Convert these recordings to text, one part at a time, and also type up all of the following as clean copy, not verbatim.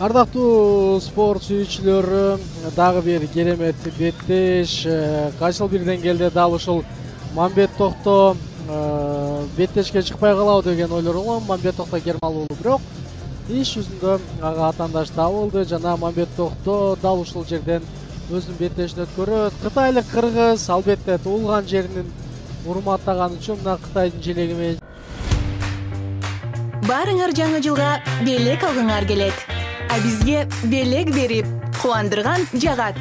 Ардактуу спорт сүйүүчүлөр, дагы бир керемет беттеш. Кайсыл бирден келди дал ушул Мамбет Токто беттешке чыкпай калабы деген ойлор болгон. Мамбет Токто Кермал уулу бирок иш жүзүндө ага атаандаш табылды жана Мамбет Токто дал ушул жерден өзүнүн беттешин өткөрөт. Кытайлык кыргыз албетте туулган жеринин урматтаганы үчүн мына Кытайдын желеги менен баарыңар жаңы жылга белек алгыңар келет. А бизге белек берип, кубандырган жагат.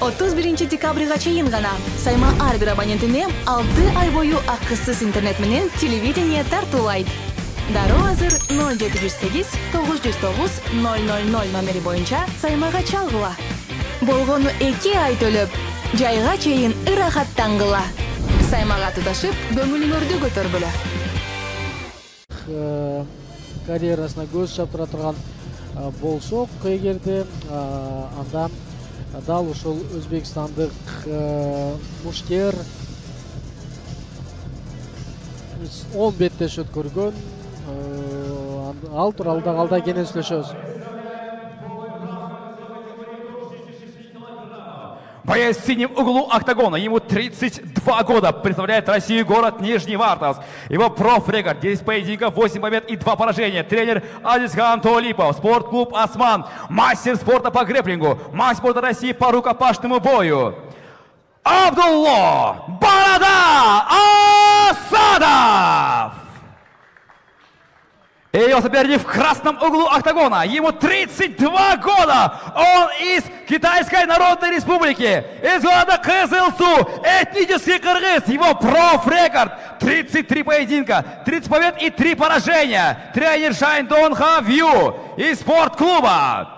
31 декабрга чейин гана сайма ар бир абонентине 6 ай бою акысыз интернет менен телевидение тартуулайт. Дароо азыр 0708 909 000 номери боюнча саймага чалгыла. Болгону 2 ай төлөп, жайга чейин ырахаттангыла. Саймага туташып, көңүлүңөрдү көтөргүлө. Карьерасына көз чаптыра турган болсок, эгерде анда дал ушул өзбекстандык мушкер 10 беттеш өткөргөн. Ал тууралуу да алда кенен сүйлөшөбүз. Боец в синем углу октагона, ему 32 года, представляет Россию город Нижневартовск. Его профрекорд, 10 поединков, 8 побед и 2 поражения. Тренер Адисхан Толипов, спортклуб «Осман», мастер спорта по грэпплингу, мастер спорта России по рукопашному бою. Абдулла Борода Асадов! И его соперник в красном углу октагона. Ему 32 года. Он из Китайской Народной Республики. Из города Кызылсу. Этнический кыргыз. Его профрекорд. 33 поединка, 30 побед и 3 поражения. Тренер Шайндон Хавью из спортклуба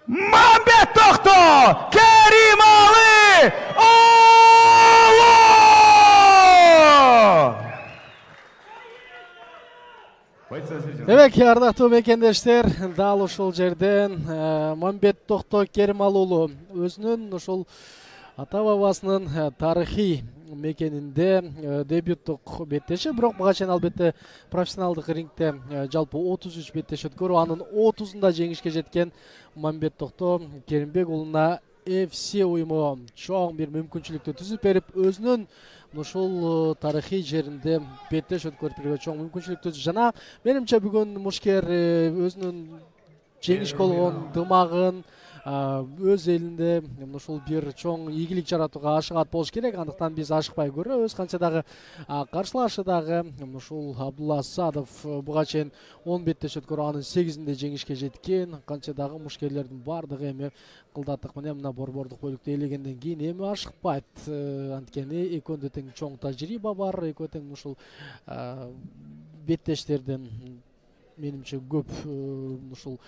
Мамбет Токто Керималы уулу! Эбек, ардактуу мекендештер, дал ушул жерден Мамбет Токто Керимал уулу өзүнүн ушул ата бабасынын тарыхый мекенинде дебюттук беттеши, бирок буга чейин албетте профессионалдык рингде жалпы 33 беттеш өткөрүп, анын 30-ында жеңишке жеткен Мамбет Токто Керимбек уулуна FC уюму чоң бир мүмкүнчүлүктү түзүп берип, өзүнүн ушул тарыхый жеринде беттеш өткөрүп берүүгө чоң мүмкүнчүлүк түзүп, жана менимче бүгүн мушкер өзүнүн жеңишке болгон дымагын өз элинде ушул бир чоң ийгилик жаратууга ашыгат болуш керек. Андыктан биз ашыкпай көрөбүз. Канча дагы каршылашы дагы ушул Абдулла Асадов буга чейин 10 беттеш өткөрүп, анын 8-inde жеңишке жеткен. Канча дагы мушкерлердин бардыгы эми кылдаттык менен мына борбордук бөлүктө ээлегенден кийин эми ашыкпайт. Анткени экөөндө тең чоң тажрыйба бар, экөө тең ушул беттештерден менимче көп ушул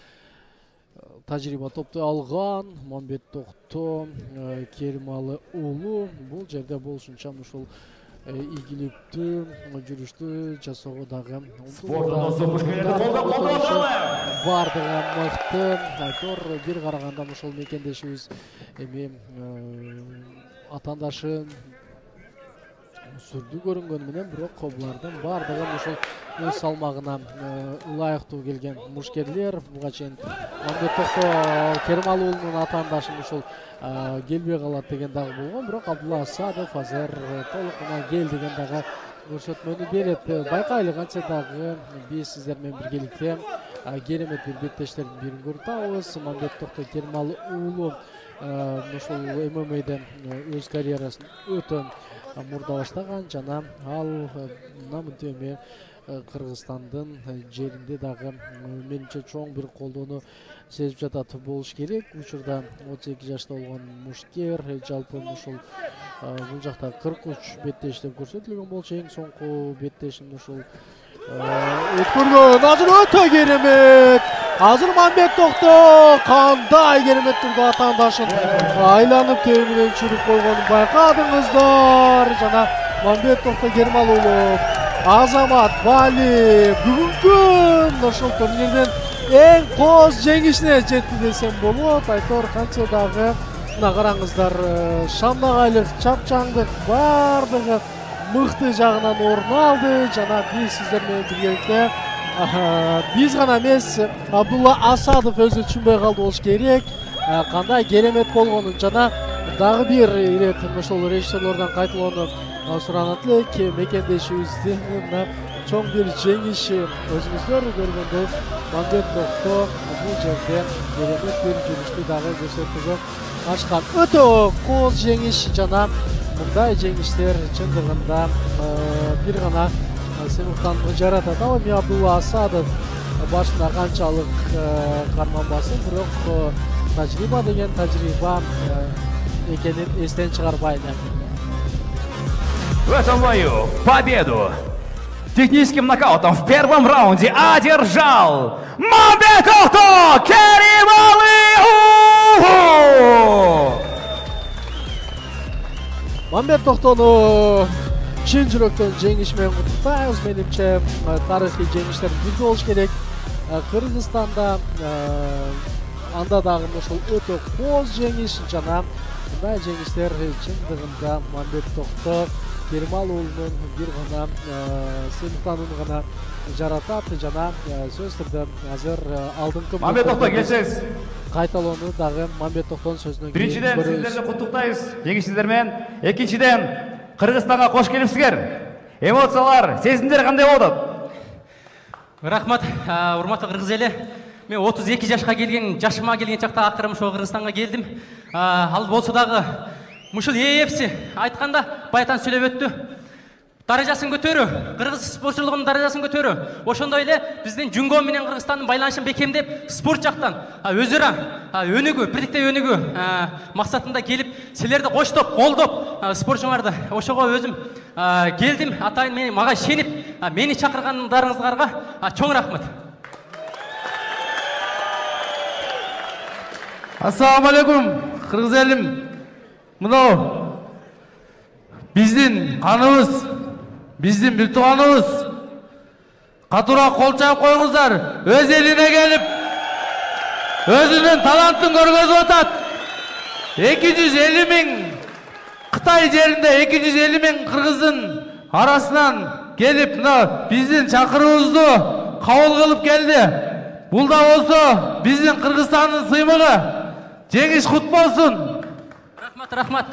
тажрыйба топтой алган Мамбет Токто Керималы уулу бул жерде болушунча ушул ийгиликтүү жүрүштү жасоого дагы бардыгы мыкты. Айтор бир караганда ушул мекендешибиз эми атаандашы сүрдүү көрүнгөнү менен, бирок булардын бардыгы ушул өз салмагына ылайыктуу келген мушкерлер. Буга чейин Мамбет Токто Керимал уулунун атаандашын ушул келбей калат деген дагы болгон, бирок Абдулла Асадов азыр толукуна кел деген дагы көрсөтмөнү берет. Байкайлы, канча дагы биз сиздер менен биргеликте керемет бир беттештердин бирин көрүп атабыз. Мамбет Токто Керимал уулу ушул ММА'ден өз карьерасын өтө мурда баштаган жана ал мынтип эми Кыргызстандын жеринде дагы менимче чоң бир колдоону сезип жатат болуш керек. Учурда 32 жашта болгон мушкер жалпы ушул бул жакта 43 беттеш деп көрсөтүлгөн болчу. Эң соңку беттешин ушул өткөргөн. Азыр өтө керемет. Азыр Мамбет Токто кандай керемет турду атаандашын айланып төбөнөн чүрүп койгонун байкадыңыздар. Жана Мамбет Токто Керимал уулу Азамат Бали бүгүнкү ушул турнирдин эң коз жеңишине жетти десем болот. Айтор, канча дагы мына караңыздар, шамдагайлык, чапчаңдык бардыгы мыкты жагынан орун алды. Жана биз сиздер менен биргеликте биз гана эмес, Абдулла Асадов өзү түшүнбөй калды болуш керек. Кандай керемет болгонун жана дагы бир ирет ошол режиссерлордон кайталоону суранат элек. Мекендешибиздин мына чоң бир жеңиш өзүңүздөр көргөндөй Мамбет Токто бул жерде керемет бир жүрүштү дагы көрсөтүүгө ачкан. Өтө кооз жеңиш жана мындай жеңиштер чындыгында бир гана сыймыктанууну жаратат. Ал эми Абдулла Асадов башында канчалык карманбасын, бирок тажрыйба деген тажрыйба экенин эстен чыгарбайлы. В этом бою победу техническим нокаутом в первом раунде одержал Мамбет Токто Керималыогу! Мамбет Токтону чын жүрөктөн жеңиш менен куттуктайбыз. Менимче тарыхый жеңиштер бирге болуш керек. Кыргызстанда анда дагы ошол өтө кооз жеңиш жана мындай жеңиштер чындыгында Мамбет Токто Керималыогунун бир гана сыймыктанууну гана жаратат жана сөзсүз түрдө азыр алдыңкы Мамбет Токто келсеңиз. Кайталоону дагы Мамбет Токтонун сөзүнөн кийин Биринчиден көрөбүз. сиздерди куттуктайбыз жеңишиңиздер менен. Экинчиден Кыргызстанга кош келипсиздер. Эмоциялар, сезимдер кандай болду? Рахмат, урматтуу кыргыз эли. Мен 32 жашка келген, жашыма келген чакта акырым ошо Кыргызстанга келдим. Ал болсо дагы мушул ээпси айтканда баятан сүйлөп өттү. Даражасын көтөрүү, кыргыз спортчулугунун даражасын көтөрүү. Ошондой эле биздин Жүнгө менен Кыргызстандын байланышын бекемдеп, спорт жактан өз ара өнүгүү, бирдикте өнүгүү максатында келип, силерди коштоп, колдоп, спортчуңарды ошого өзүм келдим. Атайын мени мага ишенип, мени чакыргандарыңыздарга чоң рахмат. Ассаламу алейкум, кыргыз элим. Мынау биздин каныбыз, биздин бир тууганыбыз. Катуураак кол чаап коюңуздар. Өз элине келип, өзүнүн талантын көргөзүп атат. 250 000 Кытай жеринде 250 000 кыргыздын арасынан келип, мына биздин чакыруубузду кабыл кылып келди. Бул да болсо биздин Кыргызстандын сыймыгы. Жеңиш кут болсун. Рахмат.